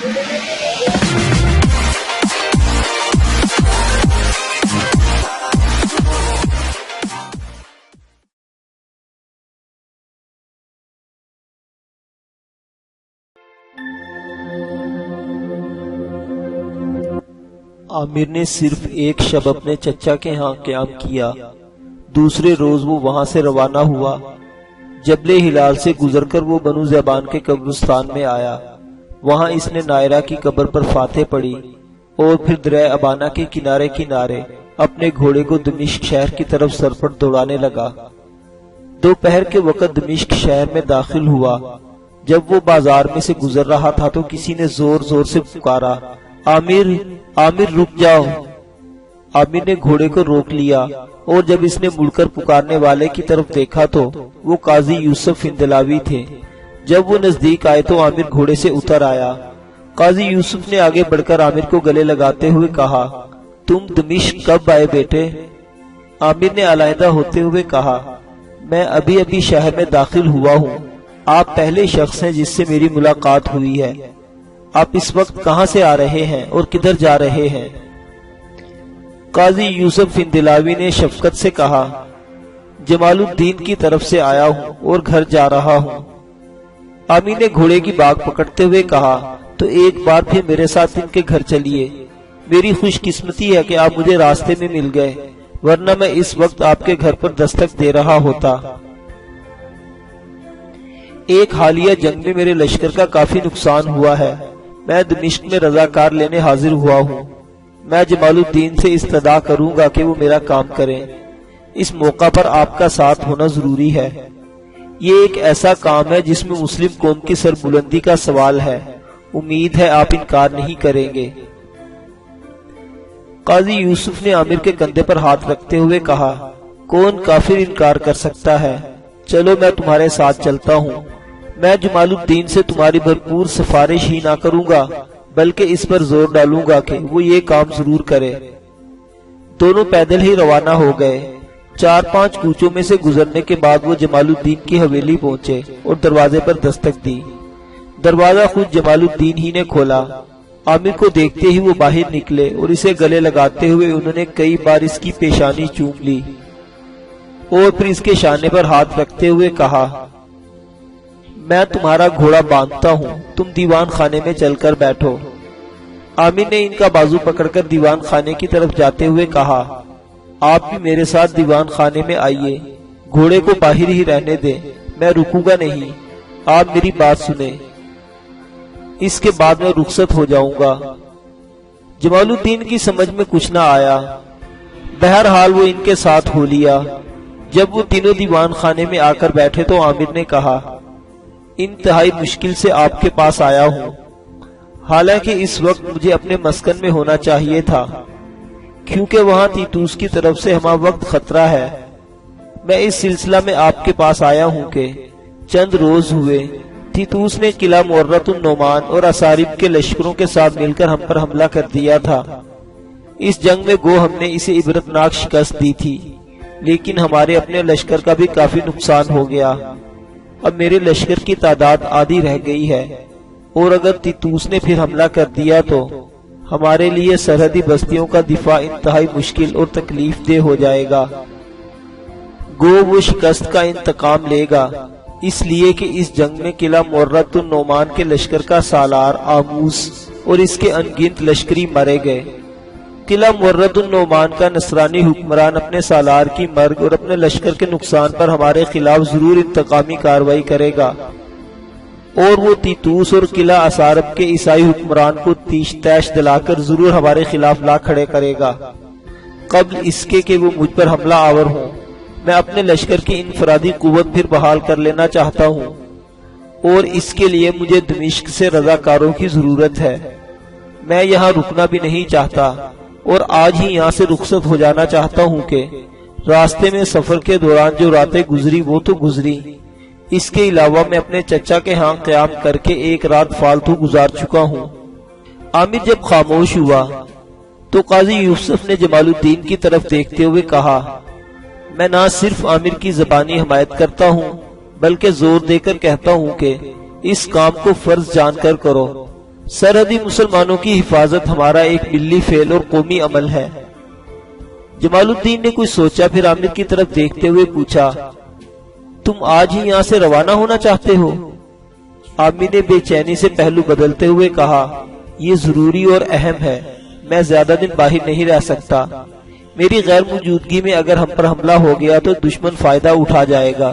عامر نے صرف ایک شب اپنے چچا کے ہاں قیام کیا۔ دوسرے روز وہ وہاں سے روانہ ہوا۔ جبل ہلال سے گزر کر وہ بنو زیبان کے قبرستان میں آیا۔ وہاں اس نے نائرہ کی قبر پر فاتح پڑھی اور پھر دریا ابانا کے کنارے کنارے اپنے گھوڑے کو دمشق شہر کی طرف سرپٹ دوڑانے لگا۔ دوپہر کے وقت دمشق شہر میں داخل ہوا۔ جب وہ بازار میں سے گزر رہا تھا تو کسی نے زور زور سے پکارا، عامر عامر رک جاؤ۔ عامر نے گھوڑے کو روک لیا اور جب اس نے مڑ کر پکارنے والے کی طرف دیکھا تو وہ قاضی یوسف فندلاوی تھے۔ جب وہ نزدیک آئے تو عامر گھوڑے سے اتر آیا۔ قاضی یوسف نے آگے بڑھ کر عامر کو گلے لگاتے ہوئے کہا، تم دمشق کب آئے بیٹے؟ عامر نے علیحدہ ہوتے ہوئے کہا، میں ابھی شہر میں داخل ہوا ہوں۔ آپ پہلے شخص ہیں جس سے میری ملاقات ہوئی ہے۔ آپ اس وقت کہاں سے آ رہے ہیں اور کدھر جا رہے ہیں؟ قاضی یوسف فندلاوی نے شفقت سے کہا، جمال الدین کی طرف سے آیا ہوں اور گھر جا رہا ہوں۔ عامر نے گھوڑے کی باگ پکڑتے ہوئے کہا، تو ایک بار پھر میرے ساتھ ان کے گھر چلیے۔ میری خوش قسمتی ہے کہ آپ مجھے راستے میں مل گئے، ورنہ میں اس وقت آپ کے گھر پر دستک دے رہا ہوتا۔ ایک حالیہ جنگ میں میرے لشکر کا کافی نقصان ہوا ہے۔ میں دمشق میں رضاکار لینے حاضر ہوا ہوں۔ میں جمال الدین سے استدعا کروں گا کہ وہ میرا کام کریں۔ اس موقع پر آپ کا ساتھ ہونا ضروری ہے۔ یہ ایک ایسا کام ہے جس میں مسلم قوم کی سربلندی کا سوال ہے۔ امید ہے آپ انکار نہیں کریں گے۔ قاضی یوسف نے عامر کے کندھے پر ہاتھ رکھتے ہوئے کہا، کون کافر انکار کر سکتا ہے؟ چلو میں تمہارے ساتھ چلتا ہوں۔ میں جمال الدین سے تمہاری بھرپور سفارش ہی نہ کروں گا بلکہ اس پر زور ڈالوں گا کہ وہ یہ کام ضرور کرے۔ دونوں پیدل ہی روانہ ہو گئے۔ 4-5 کوچوں میں سے گزرنے کے بعد وہ جمال الدین کی حویلی پہنچے اور دروازے پر دستک دی۔ دروازہ خود جمال الدین ہی نے کھولا۔ عامر کو دیکھتے ہی وہ باہر نکلے اور اسے گلے لگاتے ہوئے انہوں نے کئی بار اس کی پیشانی چوم لی اور پھر اس کے شانے پر ہاتھ رکھتے ہوئے کہا، میں تمہارا گھوڑا باندھتا ہوں، تم دیوان خانے میں چل کر بیٹھو۔ عامر نے ان کا بازو پکڑ کر دیوان خانے کی طرف جاتے ہوئے کہا، آپ بھی میرے ساتھ دیوان خانے میں آئیے، گھوڑے کو باہر ہی رہنے دیں، میں رکوں گا نہیں، آپ میری بات سنیں، اس کے بعد میں رخصت ہو جاؤں گا۔ جمال الدین کی سمجھ میں کچھ نہ آیا، بہرحال وہ ان کے ساتھ ہو لیا۔ جب وہ تینوں دیوان خانے میں آ کر بیٹھے تو عامر نے کہا، انتہائی مشکل سے آپ کے پاس آیا ہوں، حالانکہ اس وقت مجھے اپنے مسکن میں ہونا چاہیے تھا، کیونکہ وہاں تیتوس کی طرف سے ہمہ وقت خطرہ ہے۔ میں اس سلسلہ میں آپ کے پاس آیا ہوں کہ چند روز ہوئے تیتوس نے قلعہ مرۃ النعمان اور اسارب کے لشکروں کے ساتھ مل کر ہم پر حملہ کر دیا تھا۔ اس جنگ میں گو ہم نے اسے عبرتناک شکست دی تھی، لیکن ہمارے اپنے لشکر کا بھی کافی نقصان ہو گیا۔ اب میرے لشکر کی تعداد آدھی رہ گئی ہے، اور اگر تیتوس نے پھر حملہ کر دیا تو ہمارے لیے سرحدی بستیوں کا دفاع انتہائی مشکل اور تکلیف دہ ہو جائے گا۔ گو وہ شکست کا انتقام لے گا، اس لیے کہ اس جنگ میں قلعہ مرۃ النعمان کے لشکر کا سالار آموس اور اس کے ان گنت لشکری مارے گئے۔ قلعہ مرۃ النعمان کا نصرانی حکمران اپنے سالار کی مرگ اور اپنے لشکر کے نقصان پر ہمارے خلاف ضرور انتقامی کارروائی کرے گا، اور وہ تیتوس اور قلعہ اسارب کے عیسائی حکمران کو تیش تیش دلا کر ضرور ہمارے خلاف لا کھڑے کرے گا۔ قبل اس کے کہ وہ مجھ پر حملہ آور ہوں، میں اپنے لشکر کی انفرادی قوت پھر بحال کر لینا چاہتا ہوں، اور اس کے لیے مجھے دمشق سے رضاکاروں کی ضرورت ہے۔ میں یہاں رکنا بھی نہیں چاہتا اور آج ہی یہاں سے رخصت ہو جانا چاہتا ہوں کہ راستے میں سفر کے دوران جو راتیں گزری وہ تو گزری، اس کے علاوہ میں اپنے چچا کے ہاں قیام کر کے ایک رات فالتو گزار چکا ہوں۔ عامر جب خاموش ہوا تو قاضی یوسف نے جمال الدین کی طرف دیکھتے ہوئے کہا، میں نہ صرف عامر کی زبانی حمایت کرتا ہوں بلکہ زور دے کر کہتا ہوں کہ اس کام کو فرض جان کر کرو۔ سرحدی مسلمانوں کی حفاظت ہمارا ایک ملی فعل اور قومی عمل ہے۔ جمال الدین نے کچھ سوچا، پھر عامر کی طرف دیکھتے ہوئے پوچھا، تم آج ہی یہاں سے روانہ ہونا چاہتے ہو؟ عامر نے بے چینی سے پہلو بدلتے ہوئے کہا، یہ ضروری اور اہم ہے، میں زیادہ دن باہر نہیں رہ سکتا۔ میری غیر موجودگی میں اگر ہم پر حملہ ہو گیا تو دشمن فائدہ اٹھا جائے گا۔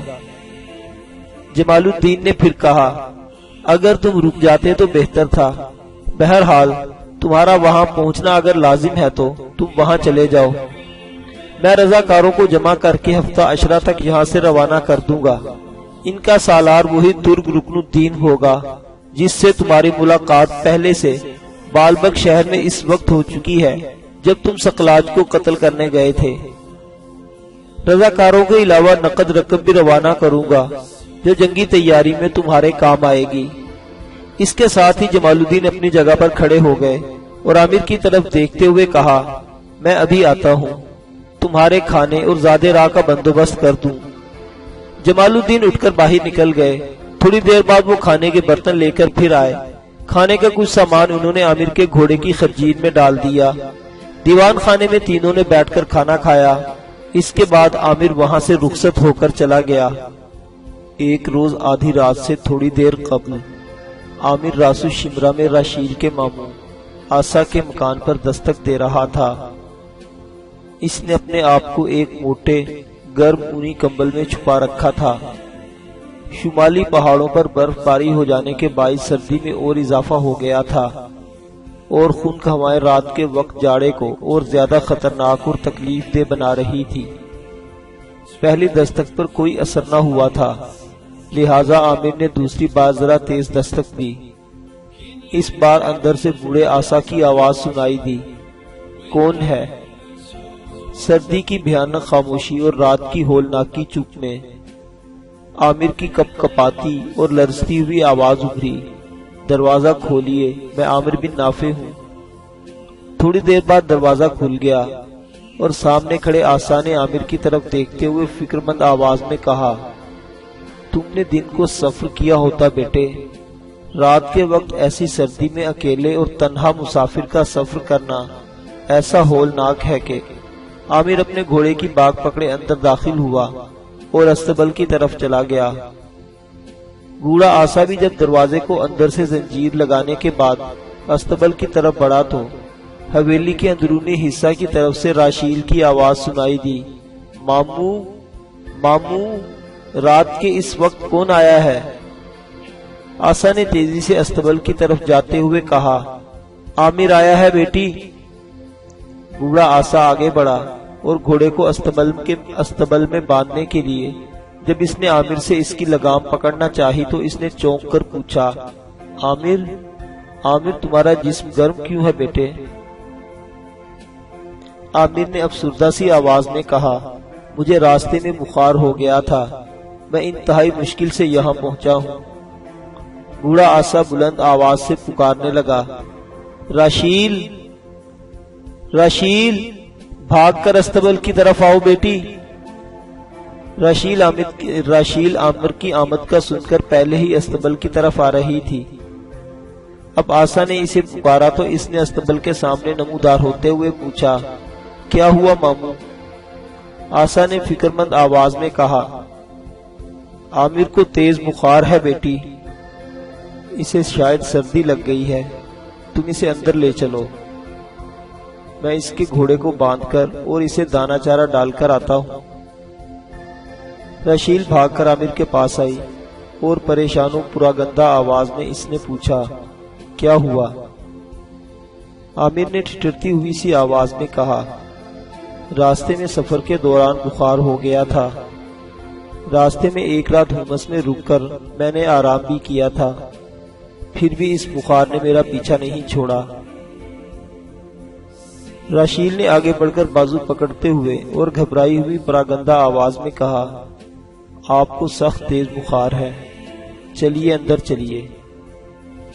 جمال الدین نے پھر کہا، اگر تم رک جاتے تو بہتر تھا، بہرحال تمہارا وہاں پہنچنا اگر لازم ہے تو تم وہاں چلے جاؤ، میں رضاکاروں کو جمع کر کے ہفتہ عشرہ تک یہاں سے روانہ کر دوں گا۔ ان کا سالار وہی ترک رکن الدین ہوگا جس سے تمہاری ملاقات پہلے سے بالبک شہر میں اس وقت ہو چکی ہے جب تم سقلاج کو قتل کرنے گئے تھے۔ رضاکاروں کے علاوہ نقد رقم بھی روانہ کروں گا جو جنگی تیاری میں تمہارے کام آئے گی۔ اس کے ساتھ ہی جمال الدین اپنی جگہ پر کھڑے ہو گئے اور عامر کی طرف دیکھتے ہوئے کہا، میں ابھی آتا ہوں، تمہارے کھانے اور زیادہ راہ کا بندوبست کر دوں۔ جمال الدین اٹھ کر باہر نکل گئے۔ تھوڑی دیر بعد وہ کھانے کے برتن لے کر پھر آئے۔ کھانے کا کچھ سامان انہوں نے عامر کے گھوڑے کی خرجین میں ڈال دیا۔ دیوان خانے میں تینوں نے بیٹھ کر کھانا کھایا۔ اس کے بعد عامر وہاں سے رخصت ہو کر چلا گیا۔ ایک روز آدھی رات سے تھوڑی دیر قبل عامر راسو شمرا میں راشیل کے ماموں آسا کے مکان پر دستک دے رہا تھا۔ اس نے اپنے آپ کو ایک موٹے گرم اونی کمبل میں چھپا رکھا تھا۔ شمالی پہاڑوں پر برف باری ہو جانے کے باعث سردی میں اور اضافہ ہو گیا تھا اور خنک ہوائیں رات کے وقت جاڑے کو اور زیادہ خطرناک اور تکلیف دہ بنا رہی تھی۔ پہلی دستک پر کوئی اثر نہ ہوا تھا، لہٰذا عامر نے دوسری بار ذرا تیز دستک دی۔ اس بار اندر سے بوڑھے آسا کی آواز سنائی دی، کون ہے؟ سردی کی بھیانک خاموشی اور رات کی ہولناکی چپ میں عامر کی کپ کپاتی اور لرزتی ہوئی آواز ابھری، دروازہ کھولیے، میں عامر بن نافع ہوں۔ تھوڑی دیر بعد دروازہ کھل گیا اور سامنے کھڑے آسا نے عامر کی طرف دیکھتے ہوئے فکرمند آواز میں کہا، تم نے دن کو سفر کیا ہوتا بیٹے، رات کے وقت ایسی سردی میں اکیلے اور تنہا مسافر کا سفر کرنا ایسا ہولناک ہے کہ عامر اپنے گھوڑے کی باگ پکڑے اندر داخل ہوا اور استبل کی طرف چلا گیا۔ بوڑھا آسا بھی جب دروازے کو اندر سے زنجیر لگانے کے بعد استبل کی طرف بڑھا تو حویلی کے اندرونی حصہ کی طرف سے راشیل کی آواز سنائی دی، ماموں ماموں، رات کے اس وقت کون آیا ہے؟ آسا نے تیزی سے استبل کی طرف جاتے ہوئے کہا، عامر آیا ہے بیٹی۔ بوڑھا آسا آگے بڑھا اور گھوڑے کو استبل میں باندھنے کے لیے جب اس نے عامر سے اس کی لگام پکڑنا چاہی تو اس نے چونک کر پوچھا، عامر تمہارا جسم گرم کیوں ہے بیٹے؟ عامر نے افسردہ سی آواز میں کہا، مجھے راستے میں بخار ہو گیا تھا، میں انتہائی مشکل سے یہاں پہنچا ہوں۔ بوڑھا آسا بلند آواز سے پکارنے لگا، راشیل راشیل، بھاگ کر استبل کی طرف آؤ بیٹی۔ راشیل عامر کی آمد کا سن کر پہلے ہی استبل کی طرف آ رہی تھی۔ اب آسا نے اسے پکارا تو اس نے استبل کے سامنے نمودار ہوتے ہوئے پوچھا، کیا ہوا ماموں؟ آسا نے فکرمند آواز میں کہا، عامر کو تیز بخار ہے بیٹی، اسے شاید سردی لگ گئی ہے، تم اسے اندر لے چلو، میں اس کے گھوڑے کو باندھ کر اور اسے دانہ چارہ ڈال کر آتا ہوں۔ راشیل بھاگ کر عامر کے پاس آئی اور پریشان و پراگندہ آواز میں اس نے پوچھا، کیا ہوا؟ عامر نے ٹھٹرتی ہوئی سی آواز میں کہا، راستے میں سفر کے دوران بخار ہو گیا تھا، راستے میں ایک رات ہمس میں رک کر میں نے آرام بھی کیا تھا، پھر بھی اس بخار نے میرا پیچھا نہیں چھوڑا۔ راشیل نے آگے بڑھ کر بازو پکڑتے ہوئے اور گھبرائی ہوئی پراگندہ آواز میں کہا، آپ کو سخت تیز بخار ہے، چلیے اندر چلیے۔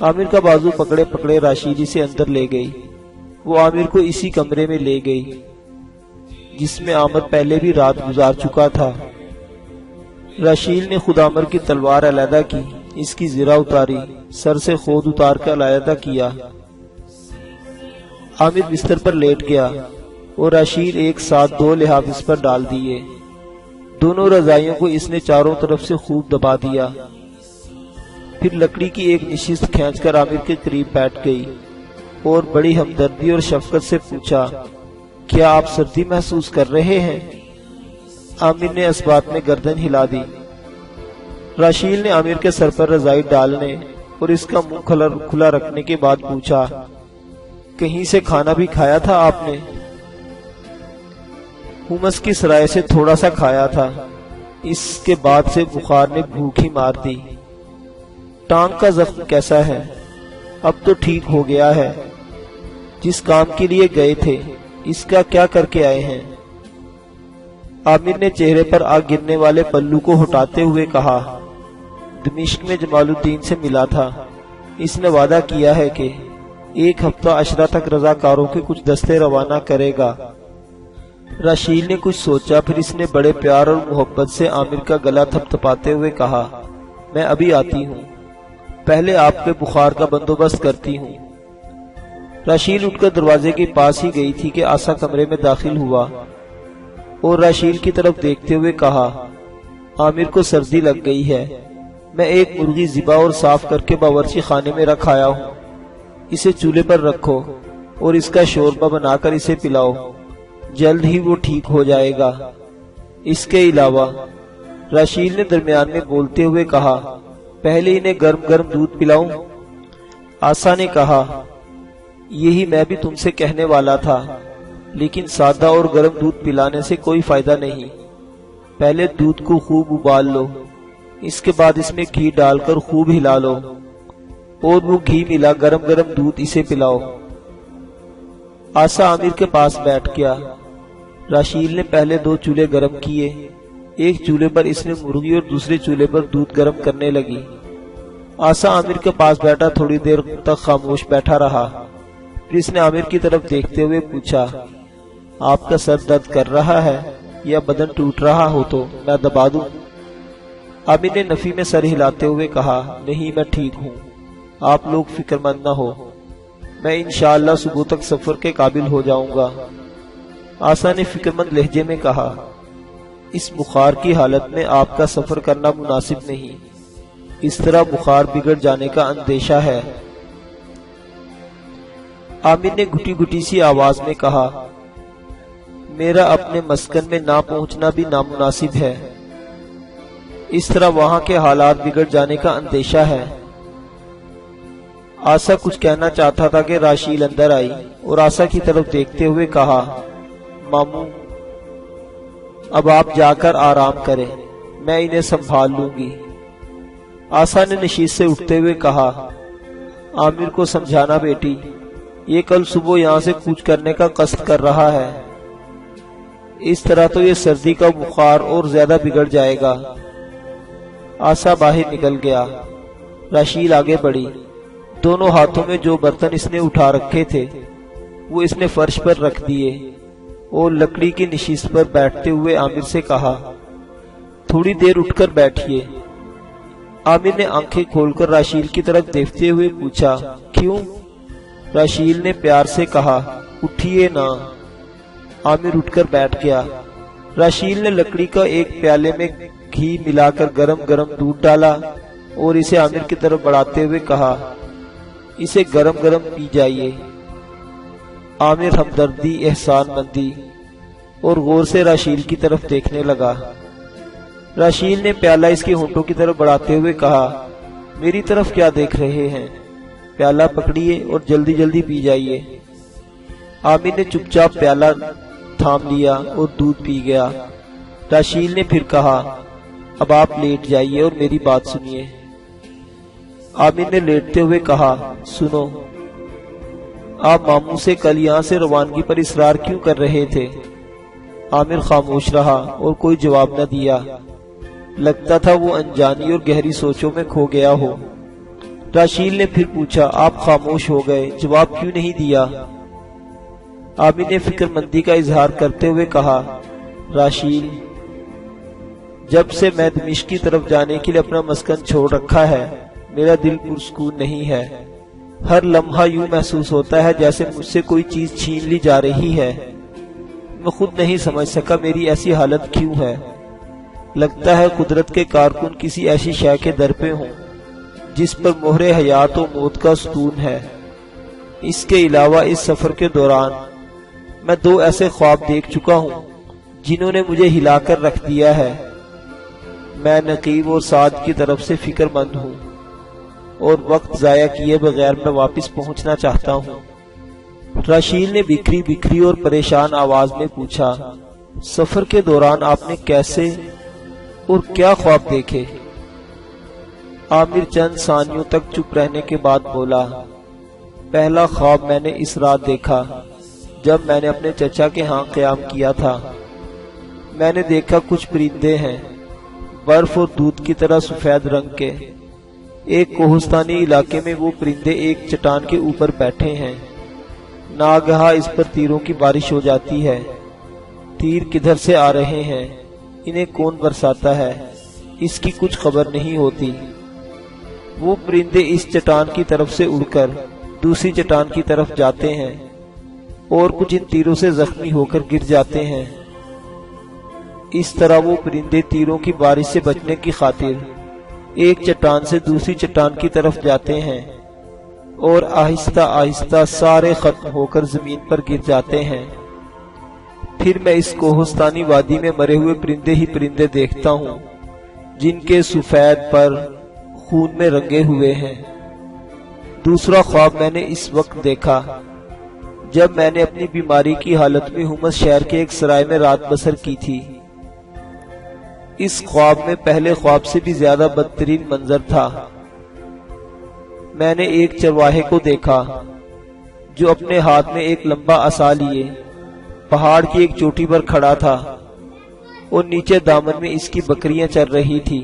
عامر کا بازو پکڑے پکڑے راشیل اسے اندر لے گئی۔ وہ عامر کو اسی کمرے میں لے گئی جس میں عامر پہلے بھی رات گزار چکا تھا۔ راشیل نے خود عامر کی تلوار علیحدہ کی اس کی زرہ اتاری، سر سے خود اتار کر علیحدہ کیا۔ عامر بستر پر لیٹ گیا اور راشیل ایک ساتھ 2 لحاف اس پر ڈال دیے۔ دونوں رضائیوں کو اس نے چاروں طرف سے خوب دبا دیا۔ پھر لکڑی کی ایک نشست کھینچ کر عامر کے قریب بیٹھ گئی اور بڑی ہمدردی اور شفقت سے پوچھا، کیا آپ سردی محسوس کر رہے ہیں؟ عامر نے اس بات میں گردن ہلا دی۔ راشیل نے عامر کے سر پر رضائی ڈالنے اور اس کا منہ کھلا رکھنے کے بعد پوچھا، کہیں سے کھانا بھی کھایا تھا آپ نے؟ حمص کی سرائے سے تھوڑا سا کھایا تھا، اس کے بعد سے بخار نے بھوک ہی مار دی۔ ٹانگ کا زخم کیسا ہے؟ اب تو ٹھیک ہو گیا ہے۔ جس کام کے لیے گئے تھے اس کا کیا کر کے آئے ہیں؟ عامر نے چہرے پر آگ گرنے والے پلو کو ہٹاتے ہوئے کہا، دمشق میں جمال الدین سے ملا تھا، اس نے وعدہ کیا ہے کہ 1 ہفتہ عشرہ تک رضاکاروں کے کچھ دستے روانہ کرے گا۔ راشیل نے کچھ سوچا، پھر اس نے بڑے پیار اور محبت سے عامر کا گلا تھپ تھپاتے ہوئے کہا، میں ابھی آتی ہوں، پہلے آپ کے بخار کا بندوبست کرتی ہوں۔ راشیل اٹھ کر دروازے کے پاس ہی گئی تھی کہ آسا کمرے میں داخل ہوا اور راشیل کی طرف دیکھتے ہوئے کہا، عامر کو سردی لگ گئی ہے، میں ایک مرغی ذبح اور صاف کر کے باورچی خانے میں رکھ آیا ہوں، اسے چولہے پر رکھو اور اس کا شوربہ بنا کر اسے پلاؤ، جلد ہی وہ ٹھیک ہو جائے گا۔ اس کے علاوہ راشیل نے درمیان میں بولتے ہوئے کہا، پہلے انہیں گرم گرم دودھ پلاؤں؟ آسا نے کہا، یہی میں بھی تم سے کہنے والا تھا، لیکن سادہ اور گرم دودھ پلانے سے کوئی فائدہ نہیں۔ پہلے دودھ کو خوب ابال لو، اس کے بعد اس میں گھی ڈال کر خوب ہلا لو اور وہ گھی ملا گرم گرم دودھ اسے پلاؤ۔ آسا عامر کے پاس بیٹھ گیا۔ راشیل نے پہلے 2 چولہے گرم کیے، ایک چولہے پر اس نے مرغی اور دوسرے چولہے پر دودھ گرم کرنے لگی۔ آسا عامر کے پاس بیٹھا تھوڑی دیر تک خاموش بیٹھا رہا، پھر اس نے عامر کی طرف دیکھتے ہوئے پوچھا، آپ کا سر درد کر رہا ہے یا بدن ٹوٹ رہا ہو تو میں دبا دوں؟ عامر نے نفی میں سر ہلاتے ہوئے کہا، نہیں میں ٹھیک ہوں، آپ لوگ فکر مند نہ ہو، میں انشاءاللہ صبح تک سفر کے قابل ہو جاؤں گا۔ آسا نے فکر مند لہجے میں کہا، اس بخار کی حالت میں آپ کا سفر کرنا مناسب نہیں، اس طرح بخار بگڑ جانے کا اندیشہ ہے۔ عامر نے گھٹی گھٹی سی آواز میں کہا، میرا اپنے مسکن میں نہ پہنچنا بھی نامناسب ہے، اس طرح وہاں کے حالات بگڑ جانے کا اندیشہ ہے۔ آسا کچھ کہنا چاہتا تھا کہ راشیل اندر آئی اور آسا کی طرف دیکھتے ہوئے کہا، ماموں اب آپ جا کر آرام کریں، میں انہیں سنبھال لوں گی۔ آسا نے نشیز سے اٹھتے ہوئے کہا، عامر کو سمجھانا بیٹی، یہ کل صبح یہاں سے کوچ کرنے کا قصد کر رہا ہے، اس طرح تو یہ سردی کا بخار اور زیادہ بگڑ جائے گا۔ آسا باہر نکل گیا۔ راشیل آگے بڑھی، دونوں ہاتھوں میں جو برتن اس نے اٹھا رکھے تھے وہ اس نے فرش پر رکھ دیے اور لکڑی کی نشست پر بیٹھتے ہوئے عامر سے کہا، تھوڑی دیر اٹھ کر بیٹھیے۔ عامر نے آنکھیں کھول کر راشیل کی طرف دیکھتے ہوئے پوچھا، کیوں؟ راشیل نے پیار سے کہا، اٹھیے نا۔ عامر اٹھ کر بیٹھ گیا۔ راشیل نے لکڑی کا ایک پیالے میں گھی ملا کر گرم گرم دودھ ڈالا اور اسے عامر کی طرف بڑھاتے ہوئے کہا، اسے گرم گرم پی جائیے۔ عامر ہمدردی، احسان مندی اور غور سے راشیل کی طرف دیکھنے لگا۔ راشیل نے پیالہ اس کے ہونٹوں کی طرف بڑھاتے ہوئے کہا، میری طرف کیا دیکھ رہے ہیں؟ پیالہ پکڑیے اور جلدی جلدی پی جائیے۔ عامر نے چپ چاپ پیالہ تھام لیا اور دودھ پی گیا۔ راشیل نے پھر کہا، اب آپ لیٹ جائیے اور میری بات سنیے۔ عامر نے لیٹتے ہوئے کہا، سنو، آپ ماموں سے کل یہاں سے روانگی پر اصرار کیوں کر رہے تھے؟ عامر خاموش رہا اور کوئی جواب نہ دیا۔ لگتا تھا وہ انجانی اور گہری سوچوں میں کھو گیا ہو۔ راشیل نے پھر پوچھا، آپ خاموش ہو گئے، جواب کیوں نہیں دیا؟ عامر نے فکر مندی کا اظہار کرتے ہوئے کہا، راشیل، جب سے میں دمشق کی طرف جانے کے لیے اپنا مسکن چھوڑ رکھا ہے میرا دل پرسکون نہیں ہے۔ ہر لمحہ یوں محسوس ہوتا ہے جیسے مجھ سے کوئی چیز چھین لی جا رہی ہے۔ میں خود نہیں سمجھ سکا میری ایسی حالت کیوں ہے۔ لگتا ہے قدرت کے کارکن کسی ایسی شے کے در پہ ہوں جس پر مہر حیات و موت کا ستون ہے۔ اس کے علاوہ اس سفر کے دوران میں 2 ایسے خواب دیکھ چکا ہوں جنہوں نے مجھے ہلا کر رکھ دیا ہے۔ میں نقیب اور سعد کی طرف سے فکر مند ہوں اور وقت ضائع کیے بغیر میں واپس پہنچنا چاہتا ہوں۔ راشیل نے بکھری بکھری اور پریشان آواز میں پوچھا، سفر کے دوران آپ نے کیسے اور کیا خواب دیکھے؟ عامر چند ثانیوں تک چپ رہنے کے بعد بولا، پہلا خواب میں نے اس رات دیکھا جب میں نے اپنے چچا کے ہاں قیام کیا تھا۔ میں نے دیکھا کچھ پرندے ہیں، برف اور دودھ کی طرح سفید رنگ کے۔ ایک کوہستانی علاقے میں وہ پرندے ایک چٹان کے اوپر بیٹھے ہیں۔ ناگہاں اس پر تیروں کی بارش ہو جاتی ہے۔ تیر کدھر سے آ رہے ہیں، انہیں کون برساتا ہے، اس کی کچھ خبر نہیں ہوتی۔ وہ پرندے اس چٹان کی طرف سے اڑ کر دوسری چٹان کی طرف جاتے ہیں اور کچھ ان تیروں سے زخمی ہو کر گر جاتے ہیں۔ اس طرح وہ پرندے تیروں کی بارش سے بچنے کی خاطر ایک چٹان سے دوسری چٹان کی طرف جاتے ہیں اور آہستہ آہستہ سارے ختم ہو کر زمین پر گر جاتے ہیں۔ پھر میں اس کوہستانی وادی میں مرے ہوئے پرندے ہی پرندے دیکھتا ہوں جن کے سفید پر خون میں رنگے ہوئے ہیں۔ دوسرا خواب میں نے اس وقت دیکھا جب میں نے اپنی بیماری کی حالت میں حمص شہر کے ایک سرائے میں رات بسر کی تھی۔ اس خواب میں پہلے خواب سے بھی زیادہ بدترین منظر تھا۔ میں نے ایک چرواہے کو دیکھا جو اپنے ہاتھ میں ایک لمبا عصا لیے پہاڑ کی ایک چوٹی پر کھڑا تھا اور نیچے دامن میں اس کی بکریاں چر رہی تھی۔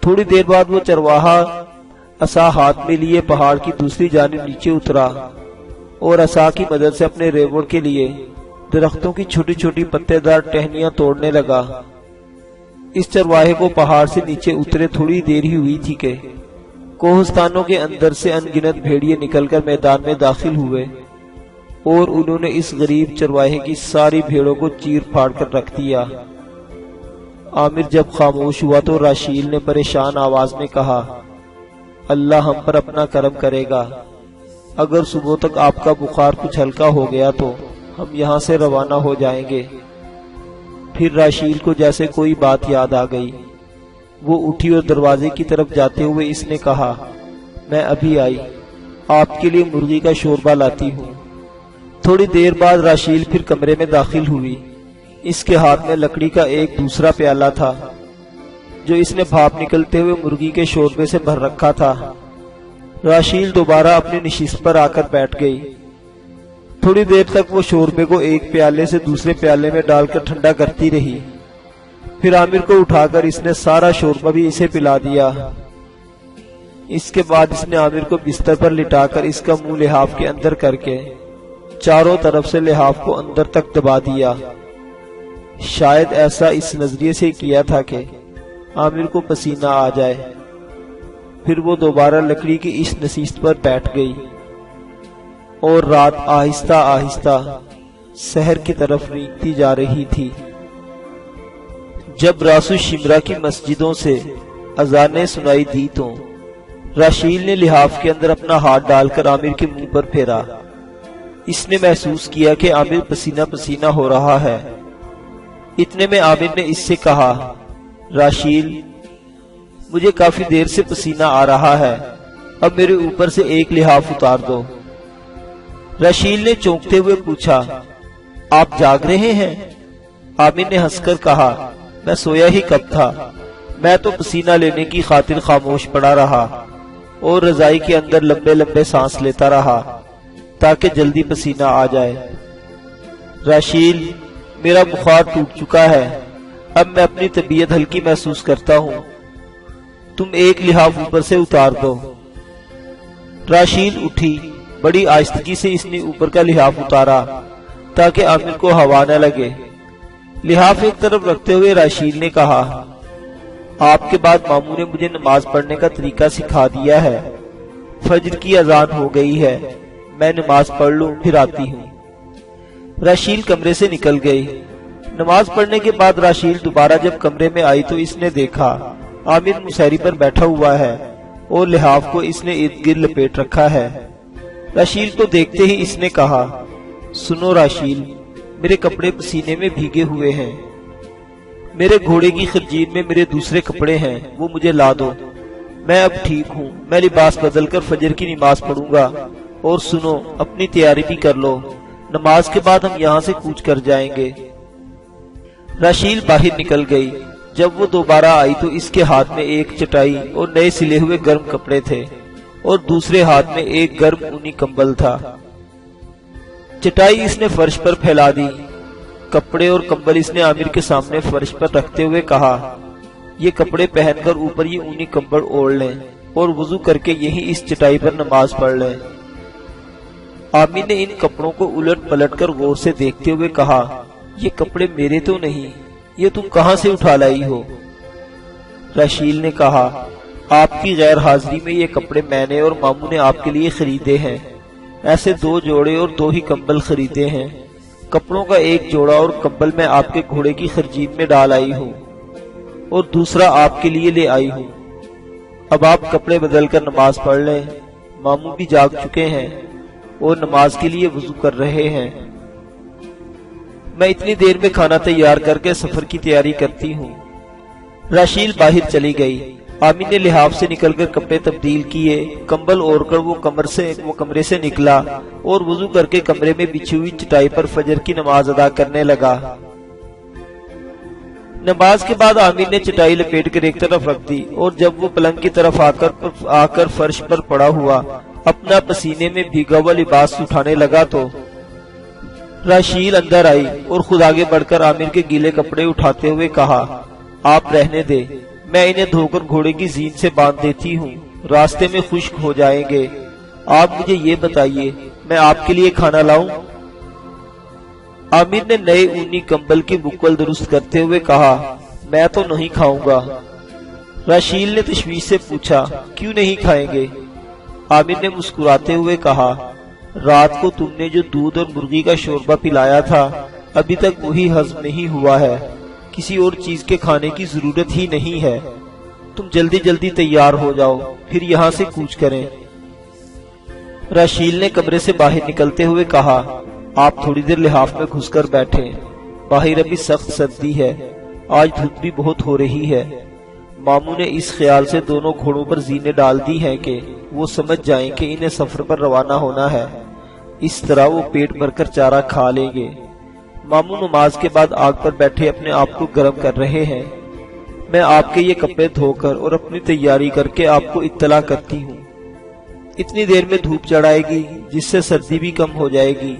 تھوڑی دیر بعد وہ چرواہا عصا ہاتھ میں لیے پہاڑ کی دوسری جانب نیچے اترا اور عصا کی مدد سے اپنے ریوڑ کے لیے درختوں کی چھوٹی چھوٹی پتے دار ٹہنیاں توڑنے لگا۔ اس چرواہے کو پہاڑ سے نیچے اترے تھوڑی دیر ہی ہوئی تھی کہ کوہستانوں کے اندر سے ان گنت بھیڑیے نکل کر میدان میں داخل ہوئے اور انہوں نے اس غریب چرواہے کی ساری بھیڑوں کو چیر پھاڑ کر رکھ دیا۔ عامر جب خاموش ہوا تو راشیل نے پریشان آواز میں کہا، اللہ ہم پر اپنا کرم کرے گا۔ اگر صبح تک آپ کا بخار کچھ ہلکا ہو گیا تو ہم یہاں سے روانہ ہو جائیں گے۔ پھر راشیل کو جیسے کوئی بات یاد آ گئی۔ وہ اٹھی اور دروازے کی طرف جاتے ہوئے اس نے کہا، میں ابھی آئی، آپ کے لیے مرغی کا شوربہ لاتی ہوں۔ تھوڑی دیر بعد راشیل پھر کمرے میں داخل ہوئی۔ اس کے ہاتھ میں لکڑی کا ایک دوسرا پیالہ تھا جو اس نے بھاپ نکلتے ہوئے مرغی کے شوربے سے بھر رکھا تھا۔ راشیل دوبارہ اپنی نشست پر آ کر بیٹھ گئی۔ تھوڑی دیر تک وہ شوربے کو ایک پیالے سے دوسرے پیالے میں ڈال کر ٹھنڈا کرتی رہی۔ پھر عامر کو اٹھا کر اس نے سارا شوربہ بھی اسے پلا دیا۔ اس کے بعد اس نے عامر کو بستر پر لٹا کر اس کا منہ لحاف کے اندر کر کے چاروں طرف سے لحاف کو اندر تک دبا دیا۔ شاید ایسا اس نظریے سے کیا تھا کہ عامر کو پسینہ آ جائے۔ پھر وہ دوبارہ لکڑی کی اس نشست پر بیٹھ گئی اور رات آہستہ آہستہ سحر کی طرف رینگتی جا رہی تھی۔ جب راسو شمرا کی مسجدوں سے اذانیں سنائی دی تو راشیل نے لحاف کے اندر اپنا ہاتھ ڈال کر عامر کے منہ پر پھیرا۔ اس نے محسوس کیا کہ عامر پسینہ پسینہ ہو رہا ہے۔ اتنے میں عامر نے اس سے کہا، راشیل مجھے کافی دیر سے پسینہ آ رہا ہے، اب میرے اوپر سے ایک لحاف اتار دو۔ راشیل نے چونکتے ہوئے پوچھا، آپ جاگ رہے ہیں؟ عامر نے ہنس کر کہا، میں سویا ہی کب تھا، میں تو پسینہ لینے کی خاطر خاموش پڑا رہا اور رضائی کے اندر لمبے لمبے سانس لیتا رہا تاکہ جلدی پسینہ آ جائے۔ راشیل میرا بخار ٹوٹ چکا ہے، اب میں اپنی طبیعت ہلکی محسوس کرتا ہوں، تم ایک لحاف اوپر سے اتار دو۔ راشیل اٹھی، بڑی آہستگی سے اس نے اوپر کا لحاف اتارا تاکہ عامر کو ہوا نہ لگے۔ لحاف ایک طرف رکھتے ہوئے راشیل نے کہا، آپ کے بعد ماموں نے مجھے نماز پڑھنے کا طریقہ سکھا دیا ہے۔ فجر کی اذان ہو گئی ہے، میں نماز پڑھ لوں پھر آتی ہوں۔ راشیل کمرے سے نکل گئی۔ نماز پڑھنے کے بعد راشیل دوبارہ جب کمرے میں آئی تو اس نے دیکھا عامر مسہری پر بیٹھا ہوا ہے اور لحاف کو اس نے ارد گرد لپیٹ رکھا ہے۔ راشیل کو دیکھتے ہی اس نے کہا، سنو راشیل، میرے کپڑے پسینے میں بھیگے ہوئے ہیں، میرے گھوڑے کی خرجین میں میرے دوسرے کپڑے ہیں، وہ مجھے لا دو۔ میں اب ٹھیک ہوں، میں لباس بدل کر فجر کی نماز پڑھوں گا، اور سنو اپنی تیاری بھی کر لو، نماز کے بعد ہم یہاں سے کوچ کر جائیں گے۔ راشیل باہر نکل گئی۔ جب وہ دوبارہ آئی تو اس کے ہاتھ میں ایک چٹائی اور نئے سلے ہوئے گرم کپڑے تھے اور دوسرے ہاتھ میں ایک گرم اونی کمبل تھا۔ چٹائی اس نے فرش پر پھیلا دی، کپڑے اور کمبل اس نے عامر کے سامنے فرش پر رکھتے ہوئے کہا، یہ کپڑے پہن کر اوپر یہ اونی کمبل اوڑھ لیں اور وضو کر کے یہی اس چٹائی پر نماز پڑھ لیں۔ عامر نے ان کپڑوں کو الٹ پلٹ کر غور سے دیکھتے ہوئے کہا، یہ کپڑے میرے تو نہیں، یہ تم کہاں سے اٹھا لائی ہو؟ راشیل نے کہا، آپ کی غیر حاضری میں یہ کپڑے میں نے اور ماموں نے آپ کے لیے خریدے ہیں، ایسے 2 جوڑے اور 2 ہی کمبل خریدے ہیں، کپڑوں کا ایک جوڑا اور کمبل میں آپ کے گھوڑے کی خرجین میں ڈال آئی ہوں اور دوسرا آپ کے لیے لے آئی ہوں۔ اب آپ کپڑے بدل کر نماز پڑھ لیں، ماموں بھی جاگ چکے ہیں اور نماز کے لیے وضو کر رہے ہیں۔ میں اتنی دیر میں کھانا تیار کر کے سفر کی تیاری کرتی ہوں۔ راشیل باہر چلی گئی۔ عامر نے لحاف سے نکل کر کپڑے تبدیل کیے، کمبل اوڑھ کر وہ کمرے سے نکلا اور وضو کر کے کمرے میں بچھی ہوئی چٹائی پر فجر کی نماز ادا کرنے لگا۔ نماز کے بعد عامر نے چٹائی لپیٹ کر ایک طرف رکھ دی اور جب وہ پلنگ کی طرف آ کر فرش پر پڑا ہوا اپنا پسینے میں بھیگا ہوا لباس اٹھانے لگا تو راشیل اندر آئی اور خود آگے بڑھ کر عامر کے گیلے کپڑے اٹھاتے ہوئے کہا، آپ رہنے دے، میں انہیں دھو کر گھوڑے کی زین سے باندھ دیتی ہوں، راستے میں خشک ہو جائیں گے۔ آپ مجھے یہ بتائیے، میں آپ کے لیے کھانا لاؤں؟ عامر نے نئے اونی کمبل کی بکول درست کرتے ہوئے کہا، میں تو نہیں کھاؤں گا۔ راشیل نے تشویش سے پوچھا، کیوں نہیں کھائیں گے؟ عامر نے مسکراتے ہوئے کہا، رات کو تم نے جو دودھ اور مرغی کا شوربہ پلایا تھا ابھی تک وہی ہضم نہیں ہوا ہے، کسی اور چیز کے کھانے کی ضرورت ہی نہیں ہے، تم جلدی جلدی تیار ہو جاؤ پھر یہاں سے کوچ کریں۔ راشیل نے کمرے سے باہر نکلتے ہوئے کہا، آپ تھوڑی دیر لحاف میں گھس کر بیٹھیں، باہر ابھی سخت سردی ہے، آج دھوپ بھی بہت ہو رہی ہے۔ ماموں نے اس خیال سے دونوں گھوڑوں پر زینے ڈال دی ہیں کہ وہ سمجھ جائیں کہ انہیں سفر پر روانہ ہونا ہے، اس طرح وہ پیٹ بھر کر چارہ کھا لیں گے۔ ماموں نماز کے بعد آگ پر بیٹھے اپنے آپ کو گرم کر رہے ہیں، میں آپ کے یہ کپڑے دھو کر اور اپنی تیاری کر کے آپ کو اطلاع کرتی ہوں۔ اتنی دیر میں دھوپ چڑھ آئے گی جس سے سردی بھی کم ہو جائے گی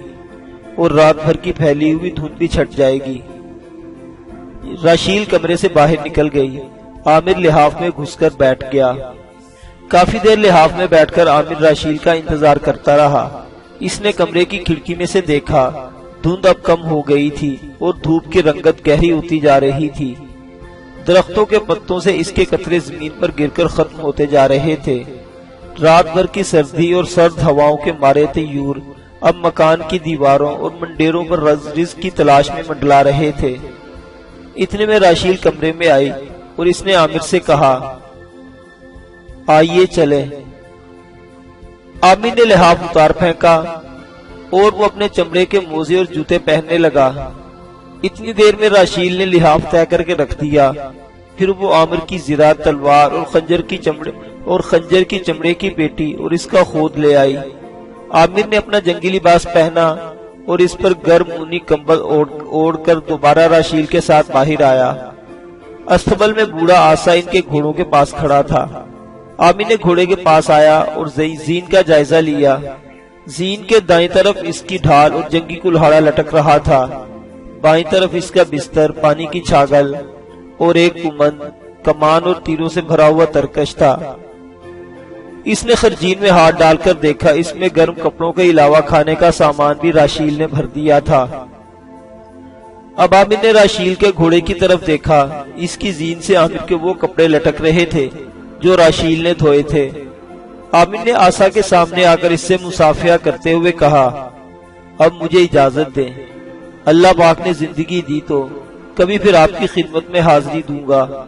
اور رات بھر کی پھیلی ہوئی دھند بھی چھٹ جائے گی۔ راشیل کمرے سے باہر نکل گئی۔ عامر لحاف میں گھس کر بیٹھ گیا۔ کافی دیر لحاف میں بیٹھ کر عامر راشیل کا انتظار کرتا رہا۔ اس نے کمرے کی کھڑکی میں سے دیکھا، دھند اب کم ہو گئی تھی اور دھوپ کی رنگت گہری ہوتی جا رہی تھی، درختوں کے پتوں سے اس کے قطرے زمین پر گر کر ختم ہوتے جا رہے تھے۔ رات بھر کی سردی اور سرد ہواؤں کے مارے طیور اب مکان کی دیواروں اور منڈیروں پر رزق کی تلاش میں منڈلا رہے تھے۔ اتنے میں راشیل کمرے میں آئی اور اس نے عامر سے کہا، آئیے چلیں۔ عامر نے لحاف اتار پھینکا اور وہ اپنے چمڑے کے موزے اور جوتے پہننے لگا۔ اتنی دیر میں راشیل نے لحاف طے کر کے رکھ دیا، پھر وہ عامر کی زرہ، تلوار اور خنجر کی چمڑے کی پیٹی اور اس کا خود لے آئی۔ عامر نے اپنا جنگی لباس پہنا اور اس پر گرم اونی کمبل اوڑھ کر دوبارہ راشیل کے ساتھ باہر آیا۔ استبل میں بوڑھا آسا ان کے گھوڑوں کے پاس کھڑا تھا۔ عامر نے گھوڑے کے پاس آیا اور زین کا جائزہ لیا۔ زین کے دائیں طرف اس کی ڈھال اور جنگی کلہاڑا لٹک رہا تھا، بائیں طرف اس کا بستر، پانی کی چھاگل اور ایک کمند، کمان اور تیروں سے بھرا ہوا ترکش تھا۔ اس نے خرجین میں ہاتھ ڈال کر دیکھا، اس میں گرم کپڑوں کے علاوہ کھانے کا سامان بھی راشیل نے بھر دیا تھا۔ اب عامر نے راشیل کے گھوڑے کی طرف دیکھا۔ اس کی زین سے عامر کے وہ کپڑے لٹک رہے تھے جو راشیل نے دھوئے تھے۔ عامر نے آسا کے سامنے آ کر اس سے مصافحہ کرتے ہوئے کہا، اب مجھے اجازت دیں، اللہ پاک نے زندگی دی تو کبھی پھر آپ کی خدمت میں حاضری دوں گا۔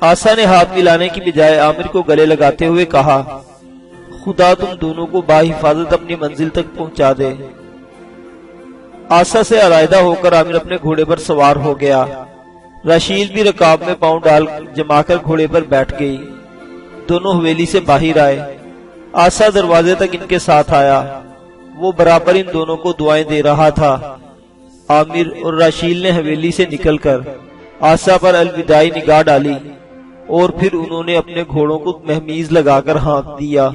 آسا نے ہاتھ ملانے کی بجائے عامر کو گلے لگاتے ہوئے کہا، خدا تم دونوں کو باحفاظت اپنی منزل تک پہنچا دے۔ آسا سے علیحدہ ہو کر عامر اپنے گھوڑے پر سوار ہو گیا۔ راشیل بھی رکاب میں پاؤں ڈال جما کر گھوڑے پر بیٹھ گئی۔ دونوں حویلی سے باہر آئے۔ آسا دروازے تک ان کے ساتھ آیا۔ وہ برابر ان دونوں کو دعائیں دے رہا تھا۔ عامر اور راشیل نے حویلی سے نکل کر آسا پر الوداعی نگاہ ڈالی اور پھر انہوں نے اپنے گھوڑوں کو مہمیز لگا کر ہانک دیا۔